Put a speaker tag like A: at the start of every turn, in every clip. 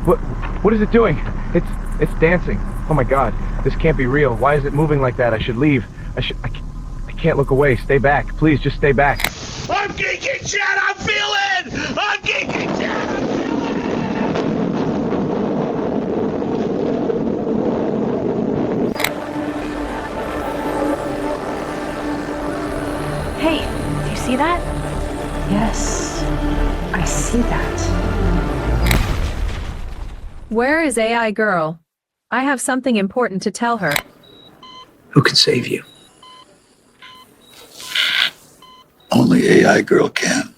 A: What is it doing? It's dancing. Oh my God, this can't be real. Why is it moving like that? I should leave. I can't look away. Stay back. Please, just stay back.
B: I'm geeking, Chad! I'm feeling! I'm geeking, Chad!
C: Hey, do you see that?
D: Yes, I see that.
E: Where is AI girl? I have something important to tell her.
F: Who can save you? Only AI girl can.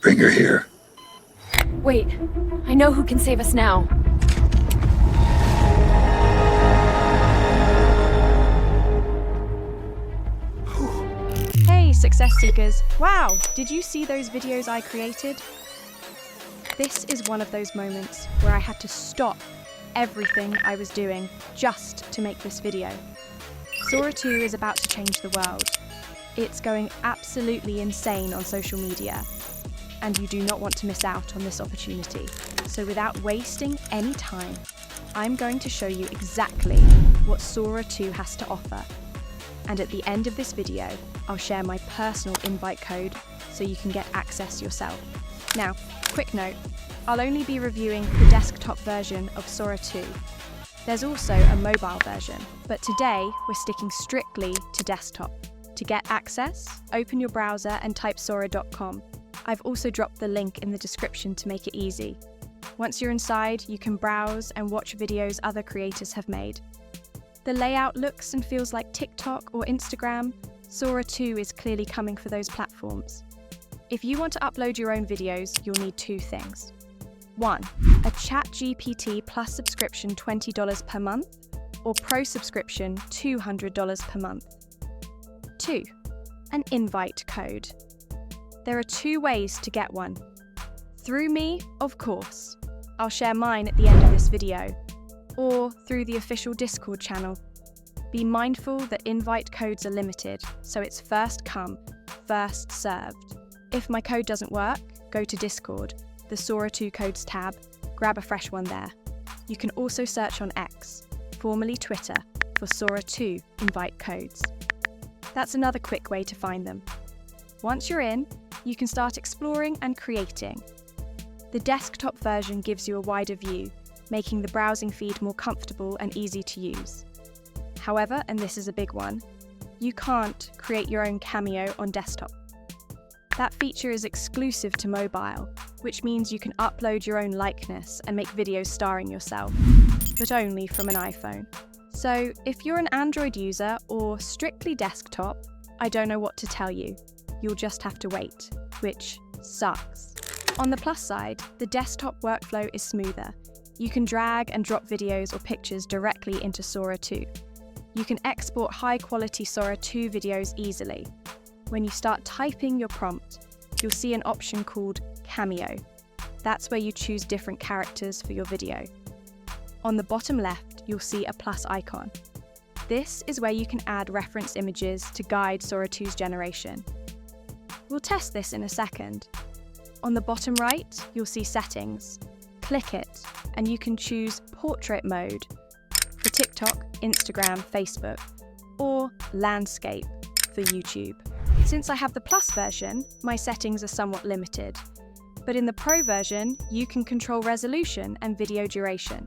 F: Bring her here.
C: Wait, I know who can save us now.
G: Hey, success seekers. Wow, did you see those videos I created? This is one of those moments where I had to stop everything I was doing just to make this video. Sora 2 is about to change the world. It's going absolutely insane on social media, and you do not want to miss out on this opportunity. So without wasting any time, I'm going to show you exactly what Sora 2 has to offer. And at the end of this video, I'll share my personal invite code so you can get access yourself. Now, quick note, I'll only be reviewing the desktop version of Sora 2. There's also a mobile version, but today we're sticking strictly to desktop. To get access, open your browser and type sora.com. I've also dropped the link in the description to make it easy. Once you're inside, you can browse and watch videos other creators have made. The layout looks and feels like TikTok or Instagram. Sora 2 is clearly coming for those platforms. If you want to upload your own videos, you'll need two things. 1. A ChatGPT Plus subscription $20 per month, or Pro subscription $200 per month. 2. An invite code. There are two ways to get one. Through me, of course. I'll share mine at the end of this video, or through the official Discord channel. Be mindful that invite codes are limited, so it's first come, first served. If my code doesn't work, go to Discord, the Sora 2 codes tab, grab a fresh one there. You can also search on X, formerly Twitter, for Sora 2 invite codes. That's another quick way to find them. Once you're in, you can start exploring and creating. The desktop version gives you a wider view, making the browsing feed more comfortable and easy to use. However, and this is a big one, you can't create your own cameo on desktop. That feature is exclusive to mobile, which means you can upload your own likeness and make videos starring yourself, but only from an iPhone. So if you're an Android user or strictly desktop, I don't know what to tell you. You'll just have to wait, which sucks. On the plus side, the desktop workflow is smoother. You can drag and drop videos or pictures directly into Sora 2. You can export high-quality Sora 2 videos easily. When you start typing your prompt, you'll see an option called Cameo. That's where you choose different characters for your video. On the bottom left, you'll see a plus icon. This is where you can add reference images to guide Sora 2's generation. We'll test this in a second. On the bottom right, you'll see settings. Click it, and you can choose portrait mode for TikTok, Instagram, Facebook, or landscape for YouTube. Since I have the Plus version, my settings are somewhat limited. But in the Pro version, you can control resolution and video duration.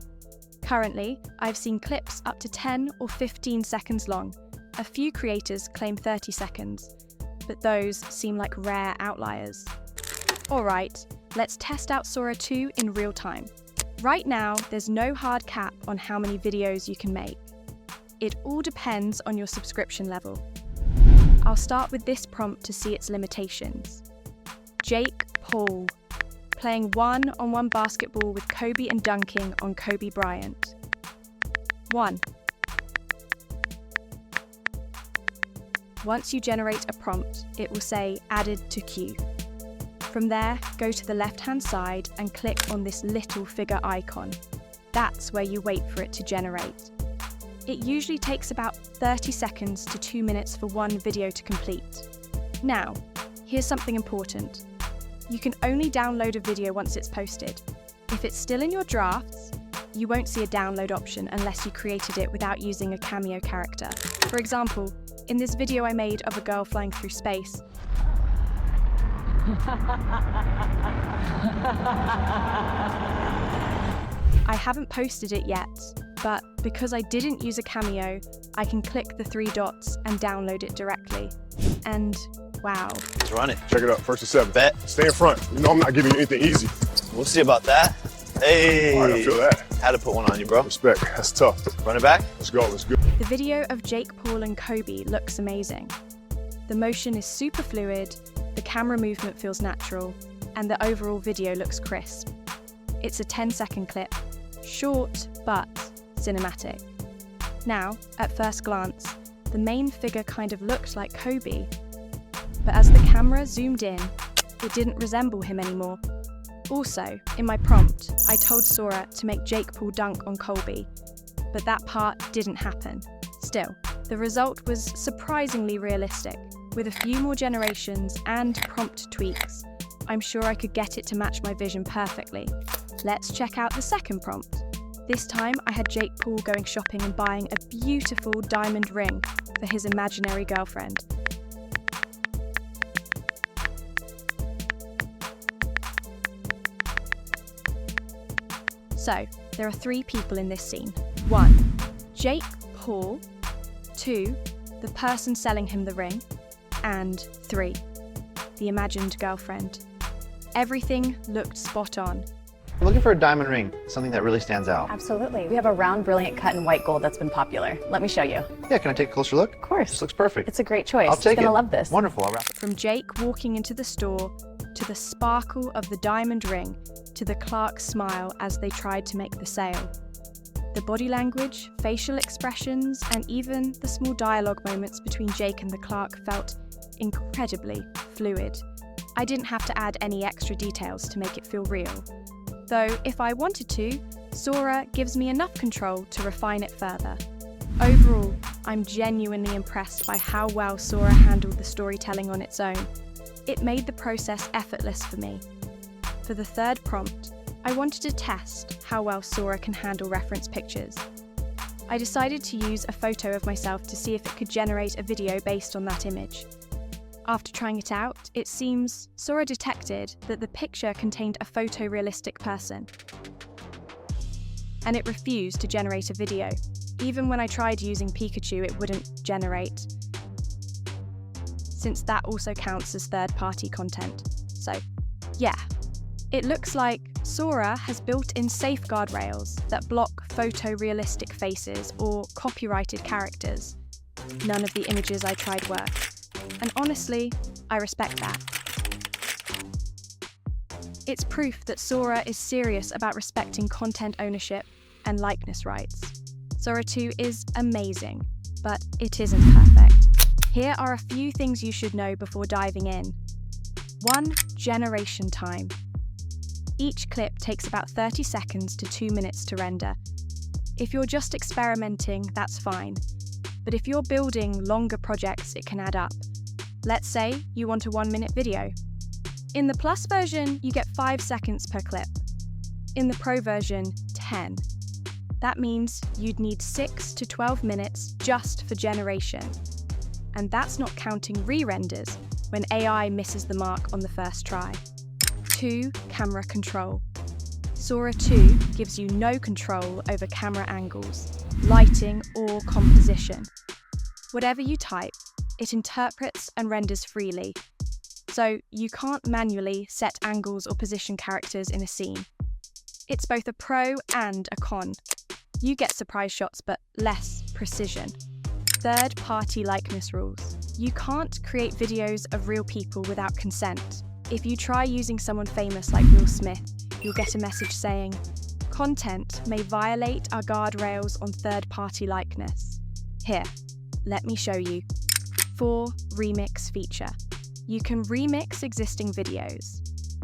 G: Currently, I've seen clips up to 10 or 15 seconds long. A few creators claim 30 seconds, but those seem like rare outliers. Alright, let's test out Sora 2 in real time. Right now, there's no hard cap on how many videos you can make. It all depends on your subscription level. I'll start with this prompt to see its limitations. Jake Paul, playing one-on-one basketball with Kobe and dunking on Kobe Bryant. 1. Once you generate a prompt, it will say added to queue. From there, go to the left-hand side and click on this little figure icon. That's where you wait for it to generate. It usually takes about 30 seconds to 2 minutes for one video to complete. Now, here's something important. You can only download a video once it's posted. If it's still in your drafts, you won't see a download option unless you created it without using a cameo character. For example, in this video I made of a girl flying through space, I haven't posted it yet, but because I didn't use a cameo, I can click the 3 dots and download it directly. And wow.
H: Let's run it.
I: Check it out, 1st to 7th.
H: Bet.
I: Stay in front. You know I'm not giving you anything easy.
H: We'll see about that. Hey.
I: All right, I feel that.
H: Had to put one on you, bro.
I: Respect, that's tough.
H: Run it back.
I: Let's go, let's go.
G: The video of Jake Paul and Kobe looks amazing. The motion is super fluid, the camera movement feels natural, and the overall video looks crisp. It's a 10-second clip, short but cinematic. Now, at first glance, the main figure kind of looked like Kobe, but as the camera zoomed in, it didn't resemble him anymore. Also, in my prompt, I told Sora to make Jake Paul dunk on Colby, but that part didn't happen. Still, the result was surprisingly realistic. With a few more generations and prompt tweaks, I'm sure I could get it to match my vision perfectly. Let's check out the second prompt. This time I had Jake Paul going shopping and buying a beautiful diamond ring for his imaginary girlfriend. So, there are 3 people in this scene. 1. Jake Paul. 2. The person selling him the ring. And 3. The imagined girlfriend. Everything looked spot on.
H: We're looking for a diamond ring, something that really stands out.
J: Absolutely. We have a round, brilliant cut in white gold that's been popular. Let me show you.
H: Yeah, can I take a closer look?
J: Of course.
H: This looks perfect.
J: It's a great choice.
H: I'll take it.
J: You're gonna love this.
H: Wonderful, I'll wrap it.
G: From Jake walking into the store, to the sparkle of the diamond ring, to the clerk's smile as they tried to make the sale. The body language, facial expressions, and even the small dialogue moments between Jake and the clerk felt incredibly fluid. I didn't have to add any extra details to make it feel real. Though, if I wanted to, Sora gives me enough control to refine it further. Overall, I'm genuinely impressed by how well Sora handled the storytelling on its own. It made the process effortless for me. For the third prompt, I wanted to test how well Sora can handle reference pictures. I decided to use a photo of myself to see if it could generate a video based on that image. After trying it out, it seems Sora detected that the picture contained a photorealistic person, and it refused to generate a video. Even when I tried using Pikachu, it wouldn't generate, since that also counts as third-party content. So, yeah. It looks like Sora has built-in safeguard rails that block photorealistic faces or copyrighted characters. None of the images I tried worked. And honestly, I respect that. It's proof that Sora is serious about respecting content ownership and likeness rights. Sora 2 is amazing, but it isn't perfect. Here are a few things you should know before diving in. 1. Generation time. Each clip takes about 30 seconds to 2 minutes to render. If you're just experimenting, that's fine. But if you're building longer projects, it can add up. Let's say you want a 1-minute video. In the Plus version, you get 5 seconds per clip. In the Pro version, 10. That means you'd need 6 to 12 minutes just for generation. And that's not counting re-renders when AI misses the mark on the first try. 2. Camera control. Sora 2 gives you no control over camera angles, lighting, or composition. Whatever you type, it interprets and renders freely. So you can't manually set angles or position characters in a scene. It's both a pro and a con. You get surprise shots, but less precision. Third-party likeness rules. You can't create videos of real people without consent. If you try using someone famous like Will Smith, you'll get a message saying, "Content may violate our guardrails on third-party likeness." Here, let me show you. 4. Remix feature. You can remix existing videos.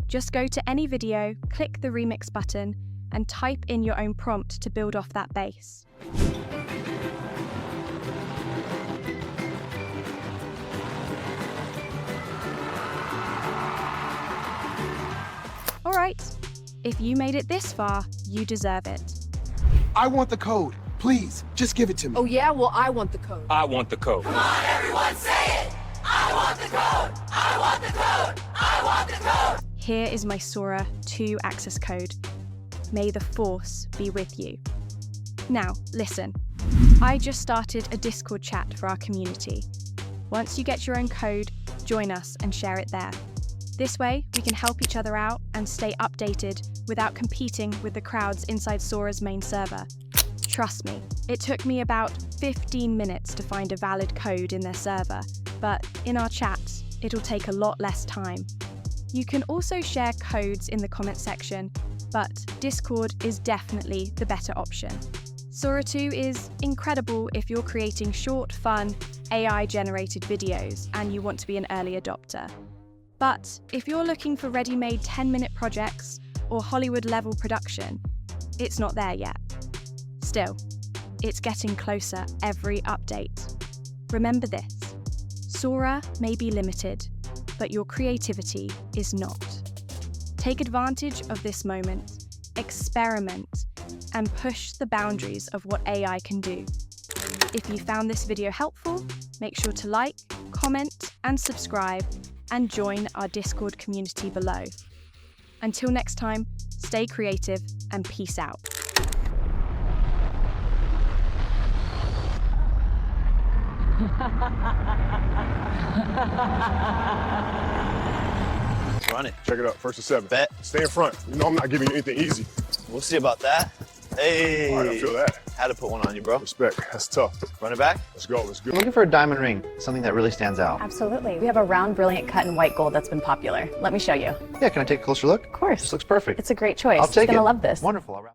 G: Just go to any video, click the remix button, and type in your own prompt to build off that base. Alright, If you made it this far, you deserve it.
B: I want the code. Please, just give it to me.
C: Oh yeah? Well, I want the code.
K: I want the code.
G: Here is my Sora 2 access code. May the Force be with you. Now, listen. I just started a Discord chat for our community. Once you get your own code, join us and share it there. This way, we can help each other out and stay updated without competing with the crowds inside Sora's main server. Trust me, it took me about 15 minutes to find a valid code in their server, but in our chats, it'll take a lot less time. You can also share codes in the comment section, but Discord is definitely the better option. Sora 2 is incredible if you're creating short, fun, AI-generated videos and you want to be an early adopter. But if you're looking for ready-made 10-minute projects or Hollywood-level production, it's not there yet. Still, it's getting closer every update. Remember this, Sora may be limited, but your creativity is not. Take advantage of this moment, experiment, and push the boundaries of what AI can do. If you found this video helpful, make sure to like, comment, and subscribe, and join our Discord community below. Until next time, stay creative and peace out.
H: Run it.
I: Check it out. First and 7.
H: Bet.
I: Stay in front. You know I'm not giving you anything easy.
H: We'll see about that. Hey.
I: All right, I feel that.
H: Had to put one on you, bro.
I: Respect. That's tough.
H: Run it back.
I: Let's go. Let's go.
H: I'm looking for a diamond ring, something that really stands out.
J: Absolutely. We have a round, brilliant cut in white gold that's been popular. Let me show you.
H: Yeah, can I take a closer look?
J: Of course.
H: This looks perfect.
J: It's a great choice.
H: I'll take it.
J: You're gonna love this.
H: Wonderful. I'll wrap